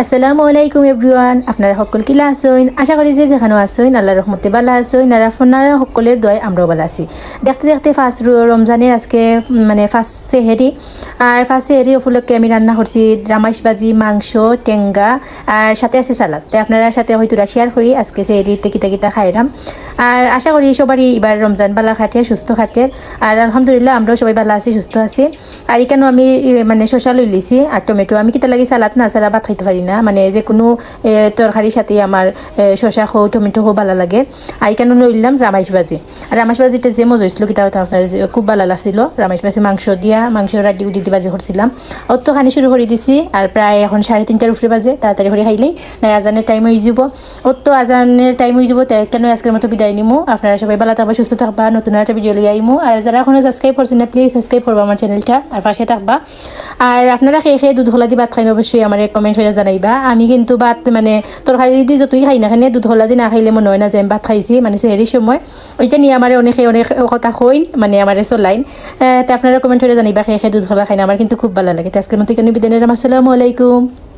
আসসালামু আলাইকুম এভরিওয়ান, আপনারা সকল কিলা আছেন? আশা করি যে যেখানে আছেন আল্লাহর রহমতে ভালো আছেন। আর আপনারা সকলের দোয়ায় আমরাও ভালো আছি। দেখতে দেখতে ফার্স্ট রমজানের আজকে মানে ফার্স্ট সেহেরি, আর ফার্স্ট সেহেরি উপলক্ষে আমি রান্না করছি রামাইশ ভাজি, মাংস, টেঙ্গা আর সাথে আছে সালাদ। তো আপনারা সাথে হয়তো শেয়ার করি আজকে সেহেরিতে কিতা কিতা খাইলাম। আর আশা করি সবারই এবার রমজান ভালো খাটে, সুস্থ খাটে। আর আলহামদুলিল্লাহ আমরাও সবাই ভালো আছি, সুস্থ আছি। আর এখানেও আমি মানে শসা লই লিছি আর টমেটো। আমি কিতা লাগি সালাদ না ছাড়া ভাত খাইতে পারি না, মানে যে কোনো তরকারির সাথে আমার শসা খো টমেটো খো ভালো লাগে। আর এখানে লইলাম রামাইশ ভাজি। আর রামাইশ ভাজিটা যে মজা হয়েছিল কিতা আপনার খুব ভালো লাগছিল। রামাইশ ভাজি মাংস দিয়া, মাংস রাড্ডি উডি দিয়ে ভাজি করছিলাম। অত খানি শুরু করে দিছি। আর প্রায় এখন 3:30টার উপরে বাজে। তাড়াতাড়ি করে খাইলেই না আজানের টাইম হয়ে যাব। অত আজানের টাইম হয়ে যাব। তাই কেন আজকের মতো বিদায় নিমু। আপনারা সবাই ভালো থাকবা, সুস্থ থাকবা। নতুন একটা ভিডিও লিয়ে আইমু। আর যারা এখনো সাবস্ক্রাইব করছেন না প্লিজ সাবস্ক্রাইব করবা আমার চ্যানেলটা আর পাশে থাকবা। আর আপনারা খেয়ে দুধ হলা দিয়ে ভাত খাইলে অবশ্যই আমার কমেন্ট হয়ে জানাইবা। আমি কিন্তু ভাত মানে তরকারি দিয়ে যতই খাই না খাই দুধ হলা দিয়ে না খাইলে মনে হয় না যে আমি ভাত খাইছি, মানে সেহেরির সময়। ওইটা নিয়ে আমার অনেক কথা কইন, মানে আমার চলাইন। তা আপনারা কমেন্ট হয়ে জানাইবা খেয়ে দুধ হলা খাই না, আমার কিন্তু খুব ভালো লাগে। আজকের মতো এখানে বিদায় নিলাম। আসসালামু আলাইকুম।